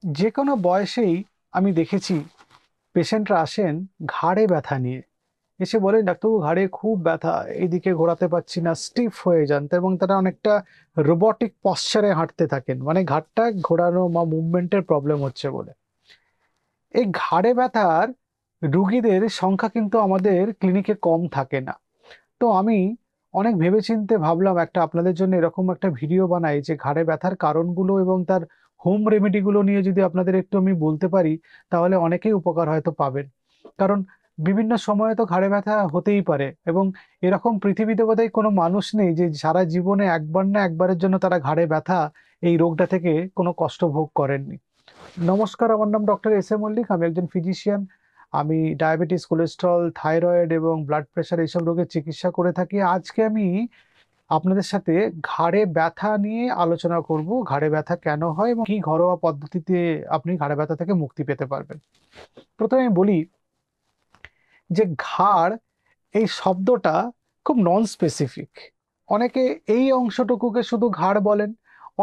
যে কোনো বয়সেই আমি দেখেছি পেশেন্টরা আসেন ঘাড়ে ব্যথা নিয়ে। এসে বলেন, ডাক্তারবাবু ঘাড়ে খুব ব্যথা, এইদিকে ঘোরাতে পারছি না, স্টিফ হয়ে যান এবং তারা অনেকটা রোবটিক পশ্চারে হাঁটতে থাকেন, মানে ঘাড়টা ঘোরানো বা মুভমেন্টের প্রবলেম হচ্ছে বলে। এই ঘাড়ে ব্যথার রুগীদের সংখ্যা কিন্তু আমাদের ক্লিনিকে কম থাকে না। তো আমি অনেক ভেবেচিন্তে ভাবলাম একটা আপনাদের জন্য এরকম একটা ভিডিও বানাই, যে ঘাড়ে ব্যথার কারণগুলো এবং তার হোম রেমেডিগুলো নিয়ে যদি আপনাদের একটু আমি বলতে পারি, তাহলে অনেকেই উপকার হয়তো পাবেন। কারণ বিভিন্ন সময়ে তো ঘাড়ে ব্যথা হতেই পারে, এবং এরকম পৃথিবীতে বোধহয় কোনো মানুষ নেই যে সারা জীবনে একবার না একবারের জন্য তারা ঘাড়ে ব্যথা এই রোগটা থেকে কোনো কষ্ট ভোগ করেননি। নমস্কার, আমার নাম ডক্টর এস এ মল্লিক, আমি একজন ফিজিশিয়ান। আমি ডায়াবেটিস, কোলেস্ট্রল, থাইরয়েড এবং ব্লাড প্রেশার এইসব রোগের চিকিৎসা করে থাকি। আজকে আমি আপনাদের সাথে ঘাড়ে ব্যথা নিয়ে আলোচনা করব। ঘাড়ে ব্যথা কেন হয় এবং কি ঘরোয়া পদ্ধতিতে আপনি ঘাড়ে ব্যথা থেকে মুক্তি পেতে পারবেন। প্রথমে আমি বলি যে ঘাড় এই শব্দটা খুব নন স্পেসিফিক। অনেকে এই অংশটুকুকে শুধু ঘাড় বলেন,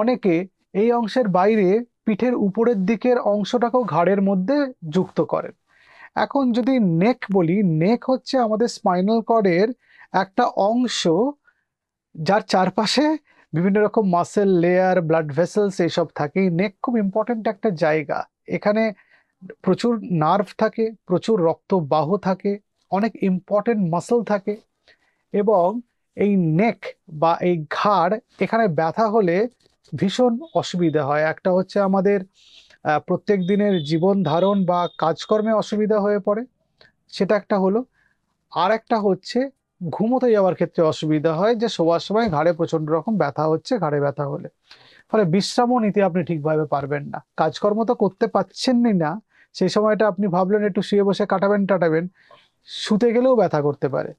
অনেকে এই অংশের বাইরে পিঠের উপরের দিকের অংশটাকেও ঘাড়ের মধ্যে যুক্ত করেন। এখন যদি নেক বলি, নেক হচ্ছে আমাদের স্পাইনাল কর্ডের একটা অংশ, যার চারপাশে বিভিন্ন রকম মাসেল লেয়ার, ব্লাড ভেসেলস এইসব থাকে। নেক খুব ইম্পর্ট্যান্ট একটা জায়গা। এখানে প্রচুর নার্ভ থাকে, প্রচুর রক্তবাহ থাকে, অনেক ইম্পর্টেন্ট মাসল থাকে। এবং এই নেক বা এই ঘাড়, এখানে ব্যথা হলে ভীষণ অসুবিধা হয়। একটা হচ্ছে আমাদের প্রত্যেক দিনের জীবন ধারণ বা কাজকর্মে অসুবিধা হয়ে পড়ে, সেটা একটা হলো। আর একটা হচ্ছে ঘুমোতে যাওয়ার ক্ষেত্রে অসুবিধা হয়, যে শোয়ার সময় ঘাড়ে প্রচন্ড রকম ব্যথা হচ্ছে। ঘাড়ে ব্যথা হলে ফলে বিশ্রামও নিতে আপনি ঠিকভাবে পারবেন না, কাজকর্ম তো করতে পারছেনই না। সেই সময়টা আপনি ভাবলেন একটু শুয়ে বসে কাটাবেন টাটাবেন, শুতে গেলেও ব্যথা করতে পারে।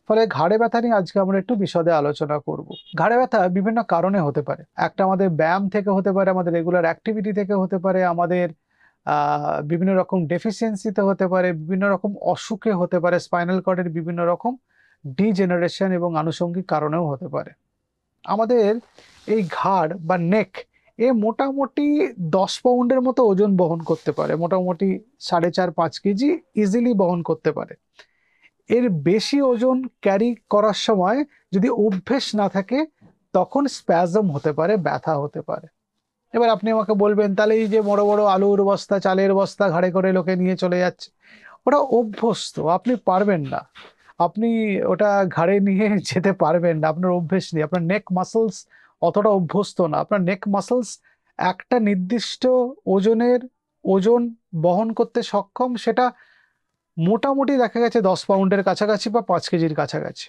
ফলে ঘাড়ে ব্যথা নিয়ে আজকে আমরা একটু বিশদে আলোচনা করব। ঘাড়ে ব্যথা বিভিন্ন কারণে হতে পারে। একটা আমাদের ব্যায়াম থেকে হতে পারে, আমাদের রেগুলার অ্যাক্টিভিটি থেকে হতে পারে, আমাদের বিভিন্ন রকম ডেফিসিয়েন্সিতে হতে পারে, বিভিন্ন রকম অসুখে হতে পারে, স্পাইনাল কর্ডের বিভিন্ন রকম ডিজেনারেশন এবং আনুষঙ্গিক কারণেও হতে পারে। আমাদের এই ঘাড় বা নেক এ মোটামুটি 10 পাউন্ডের মতো ওজন বহন করতে পারে, মোটামুটি 4.5-5 কেজি ইজিলি বহন করতে পারে। এর বেশি ওজন ক্যারি করার সময় যদি অভ্যেস না থাকে, তখন স্প্যাজম হতে পারে, ব্যথা হতে পারে। এবার আপনি আমাকে বলবেন, তাহলে এই যে বড় বড় আলুর বস্তা, চালের বস্তা ঘাড়ে করে লোকে নিয়ে চলে যাচ্ছে, ওটা অভ্যস্ত, আপনি পারবেন না। আপনি ওটা ঘাড়ে নিয়ে যেতে পারবেন না, আপনার অভ্যেস নেই। আপনার নেক মাসলস অতটা অভ্যস্ত না। আপনার নেক মাসলস একটা নির্দিষ্ট ওজনের ওজন বহন করতে সক্ষম, সেটা মোটামুটি দেখা গেছে 10 পাউন্ডের কাছাকাছি বা 5 কেজির কাছাকাছি,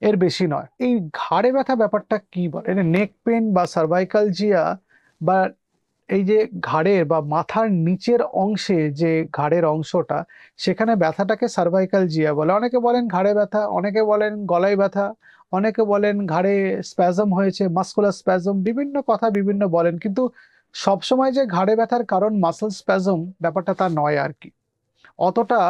এর বেশি নয়। এই ঘাড়ে ব্যথা ব্যাপারটা কি বলে, এটা নেক পেন বা সার্ভাইকালজিয়া, বা এই যে ঘাড়ের বা মাথার নিচের অংশে যে ঘাড়ের অংশটা, সেখানে ব্যথাটাকে সার্ভাইকালজিয়া বলে। অনেকে বলেন ঘাড়ে ব্যথা, অনেকে বলেন গলায় ব্যথা, অনেকে বলেন ঘাড়ে স্প্যাজম হয়েছে, মাস্কুলার স্প্যাজম, বিভিন্ন কথা বিভিন্ন বলেন। কিন্তু সবসময় যে ঘাড়ে ব্যথার কারণ মাসল স্প্যাজম, ব্যাপারটা তা নয় আর কি। অতটা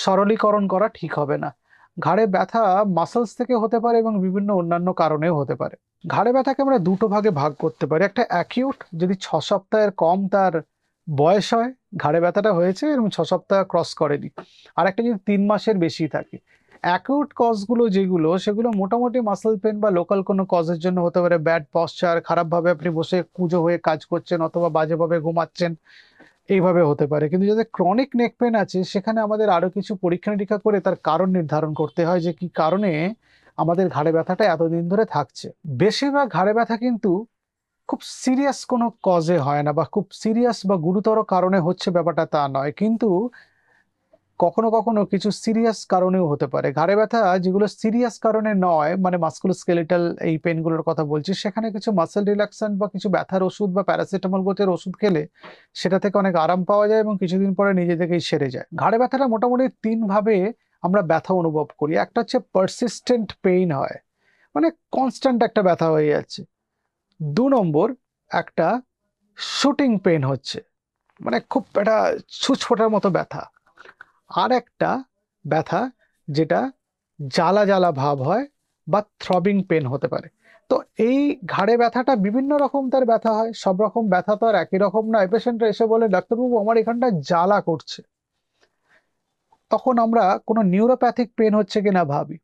সরলীকরণ করা ঠিক হবে না। ঘাড়ে ব্যথা মাসলস থেকে হতে পারে এবং বিভিন্ন অন্যান্য কারণেও হতে পারে। ঘাড়ে ব্যথাকে আমরা দুটো ভাগে ভাগ করতে পারি। একটা অ্যাকিউট, যদি 6 সপ্তাহের কম তার বয়স হয়, ঘাড়ে ব্যথাটা হয়েছে এবং 6 সপ্তাহ ক্রস করেনি। আর একটা যদি 3 মাসের বেশি থাকে। অ্যাকিউট কজগুলো যেগুলো, সেগুলো মোটামুটি মাসল পেন বা লোকাল কোনো কজের জন্য হতে পারে। ব্যাড পশ্চার, খারাপভাবে আপনি বসে কুঁজো হয়ে কাজ করছেন অথবা বাজেভাবে ঘুমাচ্ছেন, এইভাবে হতে পারে। কিন্তু যাদের ক্রনিক নেক পেন আছে, সেখানে আমাদের আরো কিছু পরীক্ষা নিরীক্ষা করে তার কারণ নির্ধারণ করতে হয়, যে কি কারণে আমাদের ঘাড়ে ব্যথাটা এতদিন ধরে থাকছে। বেশিরভাগ ঘাড়ে ব্যথা কিন্তু খুব সিরিয়াস কোনো কজে হয় না, বা খুব সিরিয়াস বা গুরুতর কারণে হচ্ছে ব্যাপারটা তা নয়। কিন্তু কখনো কখনো কিছু সিরিয়াস কারণেও হতে পারে। ঘাড়ে ব্যথা যেগুলো সিরিয়াস কারণে নয়, মানে মাস্কুলোস্কেলেটাল এই পেনগুলোর কথা বলছি, সেখানে কিছু মাসেল রিল্যাক্সেন্ট বা কিছু ব্যথার ওষুধ বা প্যারাসিটামল গোছের ওষুধ খেলে সেটা থেকে অনেক আরাম পাওয়া যায় এবং কিছুদিন পরে নিজে থেকেই সেরে যায়। ঘাড়ে ব্যথাটা মোটামুটি 3 ভাবে আমরা ব্যথা অনুভব করি। একটা হচ্ছে পারসিস্টেন্ট পেইন হয়, মানে কনস্ট্যান্ট একটা ব্যথা হয়ে যাচ্ছে। 2 নম্বর, একটা শুটিং পেন হচ্ছে, মানে খুব একটা ছুঁচফোটার মতো ব্যথা। আর একটা ব্যথা যেটা জ্বালা জ্বালা ভাব হয় বা থ্রবিং পেন হতে পারে। তো এই ঘাড়ে ব্যথাটা বিভিন্ন রকম তার ব্যথা হয়, সব রকম ব্যথা তো আর একই রকম নয়। পেশেন্টরা এসে বলে ডাক্তারবাবু আমার এখানটা জ্বালা করছে, তখন আমরা কোনো নিউরোপ্যাথিক পেন হচ্ছে কিনা ভাবি।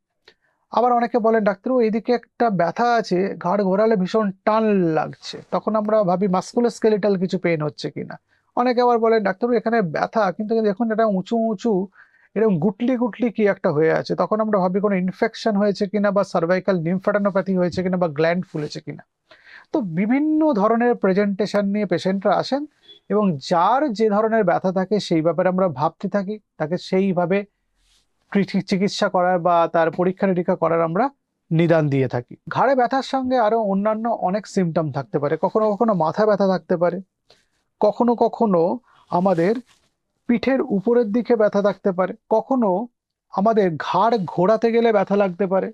আবার অনেকে বলেন ডাক্তারবাবু এইদিকে একটা ব্যথা আছে, ঘাড় ঘোরালে ভীষণ টান লাগছে, তখন আমরা ভাবি মাস্কুলোস্কেলিটাল কিছু পেন হচ্ছে কিনা। অনেকে আবার বলেন ডাক্তারবাবু এখানে ব্যথা, কিন্তু দেখুন এটা উঁচু উঁচু এরকম গুটলি গুটলি কি একটা হয়ে আছে, তখন আমরা ভাবি কোনো ইনফেকশন হয়েছে কিনা, বা সার্ভাইকাল লিম্ফাডেনোপ্যাথি হয়েছে কিনা, বা গ্ল্যান্ড ফুলেছে কিনা। তো বিভিন্ন ধরনের প্রেজেন্টেশন নিয়ে পেশেন্টরা আসেন, এবং যার যে ধরনের ব্যথা থাকে সেই ব্যাপারে আমরা ভাবতে থাকি, তাকে সেইভাবে চিকিৎসা করার বা তার পরীক্ষা নিরীক্ষা করার আমরা নিদান দিয়ে থাকি। ঘাড়ে ব্যথার সঙ্গে আরো অন্যান্য অনেক সিমটম থাকতে পারে। কখনো কখনো মাথা ব্যথা থাকতে পারে, কখনো কখনো আমাদের পিঠের উপরের দিকে ব্যথা থাকতে পারে, কখনো আমাদের ঘাড় ঘোরাতে গেলে ব্যথা লাগতে পারে,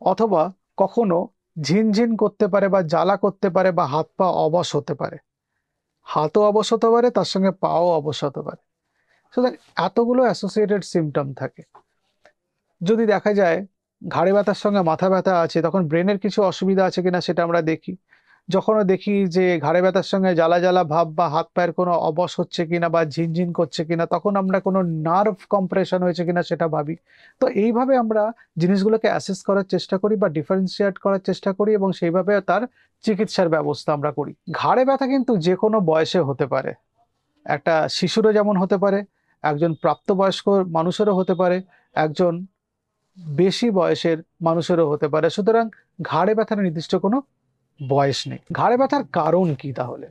অথবা কখনো ঝিনঝিন করতে পারে বা জ্বালা করতে পারে, বা হাত পা অবশ হতে পারে। হাতও অবশ হতে পারে, তার সঙ্গে পাও অবশ হতে পারে। সুতরাং এতগুলো অ্যাসোসিয়েটেড সিমটম থাকে। যদি দেখা যায় ঘাড়ে ব্যথার সঙ্গে মাথা ব্যথা আছে, তখন ব্রেনের কিছু অসুবিধা আছে কিনা সেটা আমরা দেখি। যখনও দেখি যে ঘাড়ে ব্যথার সঙ্গে জ্বালা জ্বালা ভাব বা হাত পায়ের কোনো অবশ হচ্ছে কিনা বা ঝিনঝিন করছে কিনা, তখন আমরা কোনো নার্ভ কম্প্রেশন হয়েছে কিনা সেটা ভাবি। তো এইভাবে আমরা জিনিসগুলোকে অ্যাসেস করার চেষ্টা করি বা ডিফারেন্সিয়েট করার চেষ্টা করি, এবং সেইভাবে তার চিকিৎসার ব্যবস্থা আমরা করি। ঘাড়ে ব্যথা কিন্তু যে কোনো বয়সে হতে পারে। একটা শিশুরও যেমন হতে পারে, একজন প্রাপ্তবয়স্ক মানুষেরও হতে পারে, একজন বেশি বয়সের মানুষেরও হতে পারে। সুতরাং ঘাড়ে ব্যথার নির্দিষ্ট কোনো বয়স নেই। ঘাড়ে ব্যথার কারণ কি তাহলে?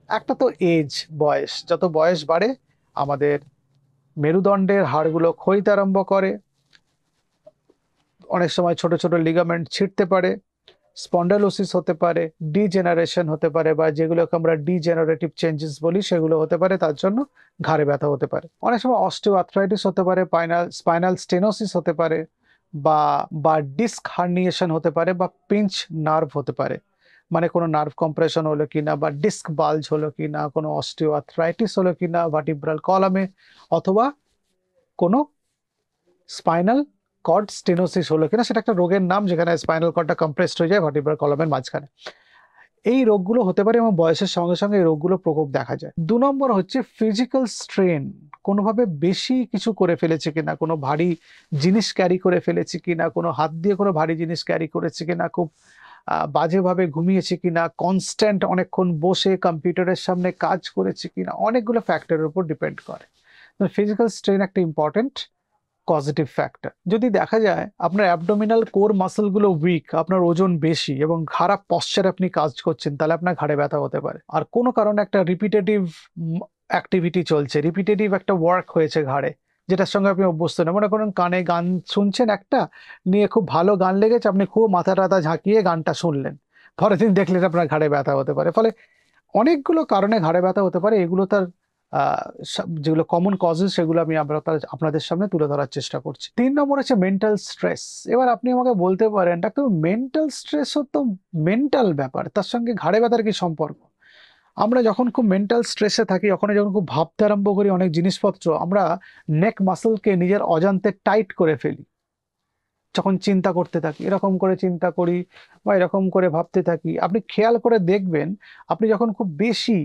একটা তো এজ, বয়স। যত বয়স বাড়ে আমাদের মেরুদণ্ডের হাড়গুলো ক্ষয়িতে আরম্ভ করে, অনেক সময় ছোট ছোট লিগামেন্ট ছিঁড়তে পারে, স্পন্ডালোসিস হতে পারে, ডিজেনারেশন হতে পারে, বা যেগুলোকে আমরা ডিজেনারেটিভ চেঞ্জেস বলি সেগুলো হতে পারে, তার জন্য ঘাড়ে ব্যথা হতে পারে। অনেক সময় অস্টিওআর্থ্রাইটিস হতে পারে, স্পাইনাল স্টেনোসিস হতে পারে, বা বা ডিস্ক হার্নিয়েশন হতে পারে, বা পিঞ্চ নার্ভ হতে পারে, মানে কোনো নার্ভ কম্প্রেশন হলো কিনা, বা ডিস্ক বালজ হলো কিনা, কোনো অস্টিওআর্থ্রাইটিস হলো কিনা ভার্টিব্রাল কলামে, অথবা কোনো স্পাইনাল কর্ড স্টেনোসিস হলো কিনা। সেটা একটা রোগের নাম, যেখানে স্পাইনাল কর্ডটা কম্প্রেসড হয়ে যায় ভার্টিব্রাল কলামের মাঝখানে। এই রোগগুলো হতে পারে, এবং বয়সের সঙ্গে সঙ্গে এই রোগগুলো প্রকোপ দেখা যায়। 2 নম্বর হচ্ছে ফিজিক্যাল স্ট্রেন। কোনোভাবে বেশি কিছু করে ফেলেছে কিনা, কোনো ভারী জিনিস ক্যারি করে ফেলেছে কিনা, কোনো হাত দিয়ে কোনো ভারী জিনিস ক্যারি করেছে কিনা, খুব বাজেভাবে ঘুমিয়েছে কিনা, কনস্ট্যান্ট অনেকক্ষণ বসে কম্পিউটারের সামনে কাজ করেছে কিনা, অনেকগুলো ফ্যাক্টরের উপর ডিপেন্ড করে। ফিজিক্যাল স্ট্রেন একটা ইম্পর্টেন্ট পজিটিভ ফ্যাক্টর। যদি দেখা যায় আপনার অ্যাবডোমিনাল কোর মাসলগুলো উইক, আপনার ওজন বেশি এবং খারাপ পশ্চারে আপনি কাজ করছেন, তাহলে আপনার ঘাড়ে ব্যথা হতে পারে। আর কোনো কারণে একটা রিপিটেটিভ অ্যাক্টিভিটি চলছে, রিপিটেটিভ একটা ওয়ার্ক হয়েছে ঘাড়ে, যেটার সঙ্গে আপনি অভ্যস্ত না। মনে করুন কানে গান শুনছেন একটা, নিয়ে খুব ভালো গান লেগেছে, আপনি খুব মাথা টাথা ঝাঁকিয়ে গানটা শুনলেন, পরের দিন দেখলেন আপনার ঘাড়ে ব্যথা হতে পারে। ফলে অনেকগুলো কারণে ঘাড়ে ব্যথা হতে পারে। এগুলো তার যেগুলো কমন কজেস, সেগুলো আমি আপনাদের সামনে তুলে ধরার চেষ্টা করছি। 3 নম্বর হচ্ছে মেন্টাল স্ট্রেস। এবার আপনি আমাকে বলতে পারেন ডাক্তার মেন্টাল স্ট্রেস তো মেন্টাল ব্যাপার, তার সঙ্গে ঘাড়ে ব্যথার কি সম্পর্ক? আমরা যখন খুব মেন্টাল স্ট্রেসে থাকি, যখন খুব ভাবতে আরম্ভ করি অনেক জিনিসপত্র, আমরা নেক মাসলকে নিজের অজান্তে টাইট করে ফেলি। যখন চিন্তা করতে থাকি, এরকম করে চিন্তা করি বা এরকম করে ভাবতে থাকি, আপনি খেয়াল করে দেখবেন, আপনি যখন খুব বেশি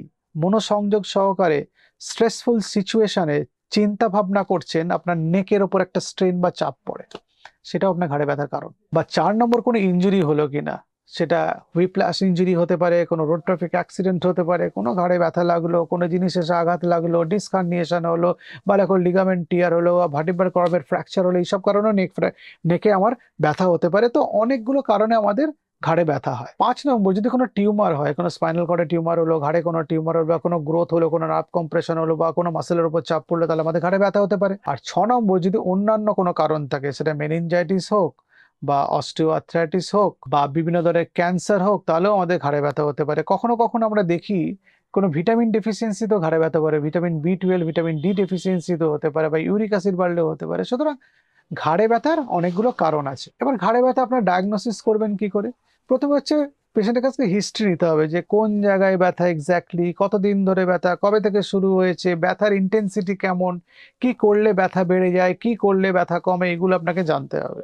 মনোসংযোগ সহকারে স্ট্রেসফুল সিচুয়েশনে চিন্তা ভাবনা করছেন, আপনার নেকের ওপর একটা স্ট্রেন বা চাপ পড়ে, সেটাও আপনার ঘাড়ে ব্যথার কারণ। বা 4 নম্বর, কোনো ইনজুরি হলো কিনা, সেটা হুইপ্লাস ইনজুরি হতে পারে, কোনো রোড ট্রাফিক অ্যাক্সিডেন্ট হতে পারে, কোনো ঘাড়ে ব্যথা লাগলো, কোনো জিনিস এসে আঘাত লাগলো, ডিস্ক হার্নিয়েশন হলো, বা এখন লিগামেন্ট টিয়ার হলো, বা ভার্টিব্রাল কলামের ফ্র্যাকচার হলো, এইসব কারণেও নেকে আমার ব্যথা হতে পারে। তো অনেকগুলো কারণে আমাদের ঘাড়ে ব্যথা হয়। 5 নম্বর, যদি কোনো টিউমার হয়, কোনো স্পাইনাল কর্ডে টিউমার হলো, ঘাড়ে কোনো টিউমার হলো, বা কোনো গ্রোথ হলো, কোনো নার্ভ কম্প্রেশন হলো, বা কোনো মাসেলের উপর চাপ পড়লো, তাহলে আমাদের ঘাড়ে ব্যথা হতে পারে। আর 6 নম্বর, যদি অন্যান্য কোনো কারণ থাকে, সেটা মেনিনজাইটিস হোক, বা অস্টিওআর্থ্রাইটিস হোক, বা বিভিন্ন ধরনের ক্যান্সার হোক, তাহলেও আমাদের ঘাড়ে ব্যথা হতে পারে। কখনো কখনো আমরা দেখি কোনো ভিটামিন ডেফিসিয়েন্সি তো ঘাড়ে ব্যথা পারে, vitamin B12, vitamin D deficiency তো হতে পারে, বা ইউরিক অ্যাসিড বাড়লেও হতে পারে। সুতরাং ঘাড়ে ব্যথার অনেকগুলো কারণ আছে। এবার ঘাড়ে ব্যথা আপনার ডায়াগনোসিস করবেন কি করে? প্রথমে হচ্ছে পেশেন্টের কাছ থেকে হিস্ট্রি নিতে হবে যে কোন জায়গায় ব্যথা এক্স্যাক্টলি, কতদিন ধরে ব্যথা, কবে থেকে শুরু হয়েছে, ব্যথার ইন্টেন্সিটি কেমন, কি করলে ব্যথা বেড়ে যায়, কি করলে ব্যথা কমে, এগুলো আপনাকে জানতে হবে।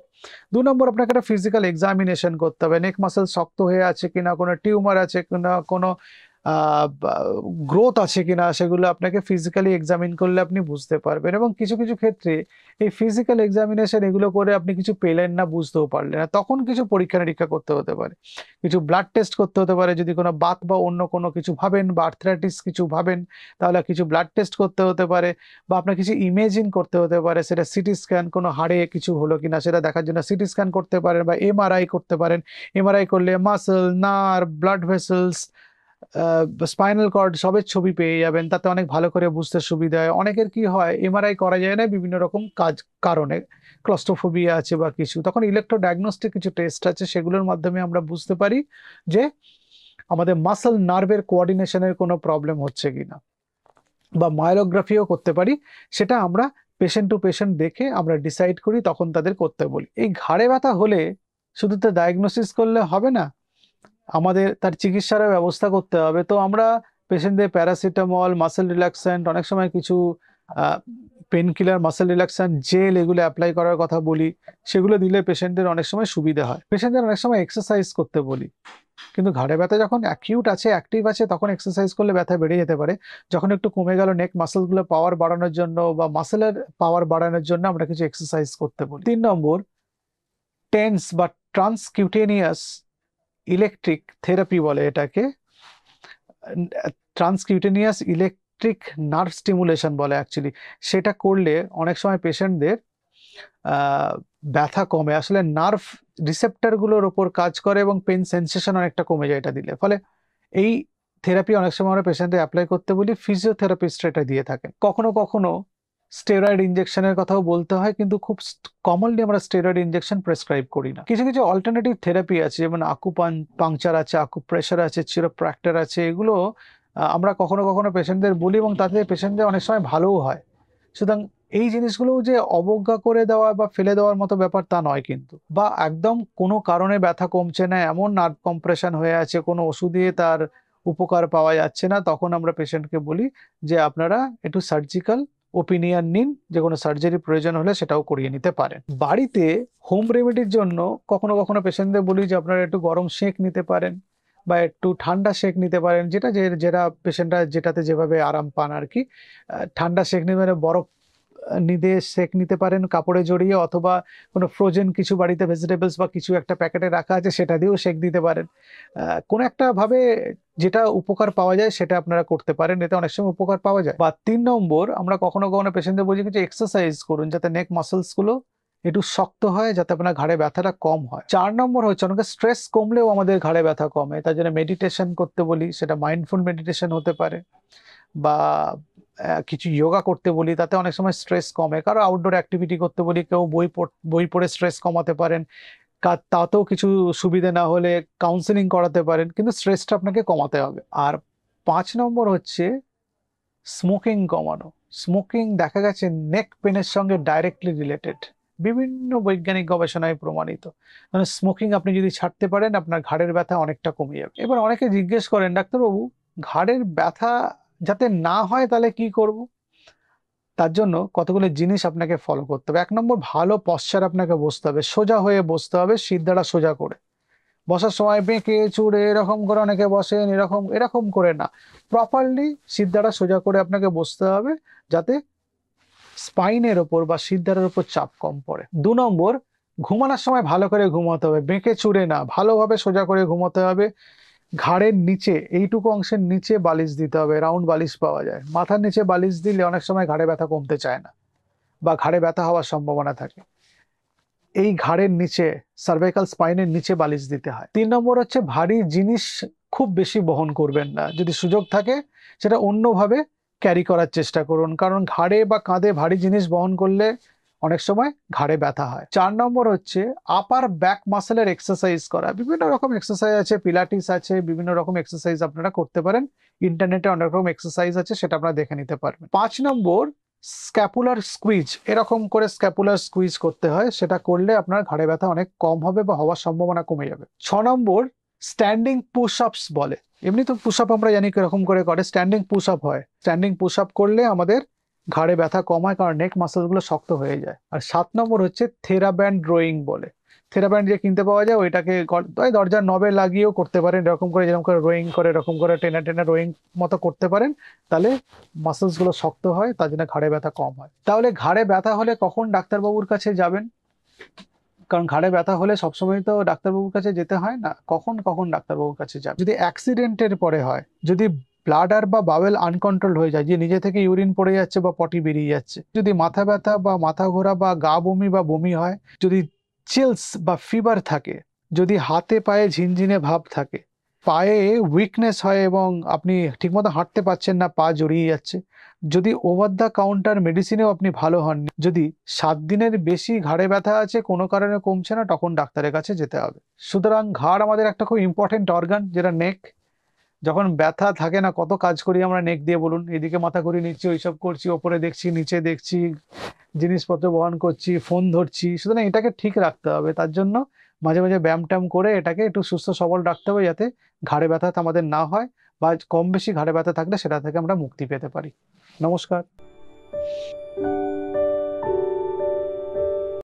2 নম্বর, আপনাকে একটা ফিজিক্যাল এক্সামিনেশন করতে হবে, নেক মাসেল শক্ত হয়ে আছে কিনা, কোনো টিউমার আছে কিনা, কোনো গ্রোথ আছে কিনা, সেগুলো আপনাকে ফিজিক্যালি এক্সামিন করলে আপনি বুঝতে পারবেন। এবং কিছু কিছু ক্ষেত্রে এই ফিজিক্যাল এক্সামিনেশন এগুলো করে আপনি কিছু পেলেন না, বুঝতেও পারলেন না, তখন কিছু পরীক্ষা নিরীক্ষা করতে হতে পারে, কিছু ব্লাড টেস্ট করতে হতে পারে। যদি কোনো বাত বা অন্য কোনো কিছু ভাবেন বা আর্থ্রাইটিস কিছু ভাবেন, তাহলে কিছু ব্লাড টেস্ট করতে হতে পারে, বা আপনার কিছু ইমেজিং করতে হতে পারে, সেটা সিটি স্ক্যান, কোনো হাড়ে কিছু হলো কিনা সেটা দেখার জন্য সিটি স্ক্যান করতে পারেন, বা এমআরআই করতে পারেন। এমআরআই করলে muscle, nerve, blood vessels, spinal cord সবের ছবি পেয়ে যাবেন, তাতে অনেক ভালো করে বুঝতে সুবিধা হয়। অনেকের কি হয়, এমআরআই করা যায় না বিভিন্ন রকম কারণে, ক্লস্ট্রোফোবিয়া আছে বা কিছু, তখন ইলেকট্রো ডায়াগনস্টিক কিছু টেস্ট আছে, সেগুলোর মাধ্যমে আমরা বুঝতে পারি যে আমাদের মাসল নার্ভের কোঅর্ডিনেশনের কোনো প্রবলেম হচ্ছে কিনা, বা মায়োগ্রাফিও করতে পারি। সেটা আমরা পেশেন্ট টু পেশেন্ট দেখে আমরা ডিসাইড করি, তখন তাদের করতে বলি। এই ঘাড়ে ব্যথা হলে শুধু তো ডায়াগনোসিস করলে হবে না, আমাদের তার চিকিৎসার ব্যবস্থা করতে হবে। তো আমরা পেশেন্টদের প্যারাসিটামল, মাসেল রিল্যাক্সেন্ট, অনেক সময় কিছু painkiller, muscle relaxant gel, এগুলো অ্যাপ্লাই করার কথা বলি। সেগুলো দিলে পেশেন্টদের অনেক সময় সুবিধা হয়। পেশেন্টদের অনেক সময় এক্সারসাইজ করতে বলি, কিন্তু ঘাড়ে ব্যথা যখন অ্যাকিউট আছে, অ্যাক্টিভ আছে, তখন এক্সারসাইজ করলে ব্যথা বেড়ে যেতে পারে। যখন একটু কমে গেল, নেক মাসেলগুলো পাওয়ার বাড়ানোর জন্য বা মাসেলের পাওয়ার বাড়ানোর জন্য আমরা কিছু এক্সারসাইজ করতে বলি। 3 নম্বর, টেন্স বা ট্রান্সকিউটেনিয়াস ইলেকট্রিক থেরাপি বলে এটাকে, ট্রান্সকিউটেনিয়াস ইলেকট্রিক নার্ভ স্টিমুলেশন বলে অ্যাকচুয়ালি। সেটা করলে অনেক সময় পেশেন্টদের ব্যথা কমে, আসলে নার্ভ রিসেপ্টরগুলোর ওপর কাজ করে এবং পেন সেন্সেশন অনেকটা কমে যায় এটা দিলে। ফলে এই থেরাপি অনেক সময় আমরা পেশেন্টদের অ্যাপ্লাই করতে বলি, ফিজিওথেরাপিস্টরা এটা দিয়ে থাকেন। কখনো কখনো স্টেরয়েড ইনজেকশনের কথাও বলতে হয়, কিন্তু খুব কমনলি আমরা স্টেরয়েড ইনজেকশন প্রেসক্রাইব করি না। কিছু কিছু অল্টারনেটিভ থেরাপি আছে, যেমন পাংচার আছে, আকুপ্রেশার আছে, চিরোপ্র্যাক্টর আছে, এগুলো আমরা কখনো কখনো পেশেন্টদের বলি এবং তাতে পেশেন্টদের অনেক সময় ভালোও হয়। সুতরাং এই জিনিসগুলোও যে অবজ্ঞা করে দেওয়া বা ফেলে দেওয়ার মতো ব্যাপার তা নয় কিন্তু। বা একদম কোনো কারণে ব্যথা কমছে না, এমন নার্ভ কম্প্রেশন হয়ে আছে, কোনো ওষুধে তার উপকার পাওয়া যাচ্ছে না, তখন আমরা পেশেন্টকে বলি যে আপনারা একটু সার্জিক্যাল ওপিনিয়ন নিন, যে কোনো সার্জারি প্রয়োজন হলে সেটাও করিয়ে নিতে পারেন। বাড়িতে হোম রেমেডির জন্য কখনো কখনো পেশেন্টদের বলি যে আপনারা একটু গরম সেঁক নিতে পারেন বা একটু ঠান্ডা সেঁক নিতে পারেন, যেটা পেশেন্টরা যেটাতে যেভাবে আরাম পান আর কি। ঠান্ডা সেঁক নিতে মানে বরফ নিতে সেঁক নিতে পারেন কাপড়ে জড়িয়ে, অথবা কোনো ফ্রোজেন কিছু বাড়িতে ভেজিটেবলস বা কিছু একটা প্যাকেটে রাখা আছে সেটা দিয়েও সেঁক দিতে পারেন। কোনো একটা ভাবে যেটা উপকার পাওয়া যায় সেটা আপনারা করতে পারেন, এতে অনেক সময় উপকার পাওয়া যায়। বা 3 নম্বর, আমরা কখনো কখনো পেশেন্টদের বলি কিছু এক্সারসাইজ করুন যাতে নেক মাসেলস গুলো একটু শক্ত হয়, যাতে আপনার ঘাড়ে ব্যথাটা কম হয়। 4 নম্বর হচ্ছে অনেকে স্ট্রেস কমলেও আমাদের ঘাড়ে ব্যথা কমে, তার জন্য মেডিটেশন করতে বলি, সেটা মাইন্ডফুল মেডিটেশন হতে পারে, বা কিছু যোগা করতে বলি, তাতে অনেক সময় স্ট্রেস কমে। কারো আউটডোর অ্যাক্টিভিটি করতে বলি, কেউ বই পড়ে স্ট্রেস কমাতে পারেন, তাতেও কিছু সুবিধে না হলে কাউন্সেলিং করাতে পারেন, কিন্তু স্ট্রেসটা আপনাকে কমাতে হবে। আর 5 নম্বর হচ্ছে স্মোকিং কমানো। স্মোকিং দেখা গেছে নেক পেনের সঙ্গে ডাইরেক্টলি রিলেটেড, বিভিন্ন বৈজ্ঞানিক গবেষণায় প্রমাণিত। মানে স্মোকিং আপনি যদি ছাড়তে পারেন, আপনার ঘাড়ের ব্যথা অনেকটা কমে যাবে। এবার অনেকে জিজ্ঞেস করেন, ডাক্তারবাবু ঘাড়ের ব্যথা যাতে না হয় তাহলে কি করব? তার জন্য কতগুলো জিনিস আপনাকে ফলো করতে হবে। 1 নম্বর, ভালো পশ্চার আপনাকে বসতে হবে, সোজা হয়ে বসতে হবে, সিদ্ধাটা সোজা করে। বসার সময় বেঁকে চুড়ে এরকম করে অনেকে বসেন, এরকম এরকম করে না, প্রপারলি সিদ্ধাটা সোজা করে আপনাকে বসতে হবে, যাতে স্পাইনের ওপর বা সিদ্ধারের ওপর চাপ কম পড়ে। 2 নম্বর, ঘুমানোর সময় ভালো করে ঘুমাতে হবে, বেঁকে চুড়ে না, ভালোভাবে সোজা করে ঘুমাতে হবে। ঘাড়ের নিচে এইটুকু অংশের নিচে বালিশ দিতে হবে, রাউন্ড বালিশ পাওয়া যায়, মাথার নিচে বালিশ দিলে অনেক সময় ঘাড়ে ব্যথা কমতে চায় না বা ঘাড়ে ব্যথা হওয়ার সম্ভাবনা থাকে। এই ঘাড়ের নিচে, সার্ভাইকাল স্পাইনের নিচে বালিশ দিতে হয়। 3 নম্বর হচ্ছে ভারী জিনিস খুব বেশি বহন করবেন না, যদি সুযোগ থাকে সেটা অন্যভাবে ক্যারি করার চেষ্টা করুন, কারণ ঘাড়ে বা কাঁধে ভারী জিনিস বহন করলে অনেক সময় ঘাড়ে ব্যথা হয়। 4 নম্বর হচ্ছে আপার ব্যাক মাসেলের এক্সারসাইজ করা। বিভিন্ন রকম এক্সারসাইজ আছে, পিলাটিস আছে, বিভিন্ন রকম এক্সারসাইজ আপনারা করতে পারেন, ইন্টারনেটে অনেক রকম এক্সারসাইজ আছে, সেটা আপনারা দেখে নিতে পারবেন। 5 নম্বর, স্ক্যাপুলার স্কুইজ, এরকম করে স্ক্যাপুলার স্কুইজ করতে হয়, সেটা করলে আপনার ঘাড়ে ব্যথা অনেক কম হবে বা হওয়ার সম্ভাবনা কমে যাবে। 6 নম্বর, স্ট্যান্ডিং পুশ আপস বলে। এমনি তো পুশ আপ আমরা জানি কিরকম করে করে, স্ট্যান্ডিং পুশ আপ হয়। স্ট্যান্ডিং পুশ আপ করলে আমাদের ঘাড়ে ব্যথা কম হয়, কারণ নেক মাসলগুলো শক্ত হয়ে যায়। আর 7 নম্বর হচ্ছে থেরাব্যান্ড রোয়িং বলে। থেরাব্যান্ড যে কিনতে পাওয়া যায় ওইটাকে দরজার নবে লাগিয়েও করতে পারেন, এরকম করে যেরকম করে রোয়িং করে এরকম করে টেনে টেনে রোয়িং মতো করতে পারেন, তাহলে মাসলস গুলো শক্ত হয়, তার জন্য ঘাড়ে ব্যথা কম হয়। তাহলে ঘাড়ে ব্যথা হলে কখন ডাক্তারবাবুর কাছে যাবেন? কারণ ঘাড়ে ব্যথা হলে সবসময় তো ডাক্তারবাবুর কাছে যেতে হয় না, কখন কখন ডাক্তারবাবুর কাছে যাবে? যদি অ্যাক্সিডেন্টের পরে হয়, যদি ব্লাডার বা বাওয়েল আনকন্ট্রোল হয়ে যায়, যে নিজে থেকে ইউরিন পড়ে যাচ্ছে বা পটি বেরিয়ে যাচ্ছে, যদি মাথা ব্যথা বা মাথা ঘোরা বা গা বমি বা বমি হয়, যদি চিলস বা ফিভার থাকে, যদি হাতে পায়ে ঝিনঝিনে ভাব থাকে, পায়ে উইকনেস হয় এবং আপনি ঠিকমতো হাঁটতে পারছেন না, পা জড়িয়ে যাচ্ছে, যদি ওভার দ্য কাউন্টার মেডিসিনেও আপনি ভালো হননি, যদি 7 দিনের বেশি ঘাড়ে ব্যথা আছে, কোনো কারণে কমছে না, তখন ডাক্তারের কাছে যেতে হবে। সুতরাং ঘাড় আমাদের একটা খুব ইম্পর্টেন্ট অর্গান, যেটা নেক। যখন ব্যথা থাকে না, কত কাজ করি আমরা নেক দিয়ে বলুন? এদিকে মাথা ঘুরিয়ে নিচ্ছি, ওইসব করছি, ওপরে দেখছি, নিচে দেখছি, জিনিসপত্র বহন করছি, ফোন ধরছি। সুতরাং এটাকে ঠিক রাখতে হবে, তার জন্য মাঝে মাঝে ব্যায়াম ট্যায়াম করে এটাকে একটু সুস্থ সবল রাখতে হবে, যাতে ঘাড়ে ব্যথা আমাদের না হয়, বা কম বেশি ঘাড়ে ব্যথা থাকলে সেটা থেকে আমরা মুক্তি পেতে পারি। নমস্কার।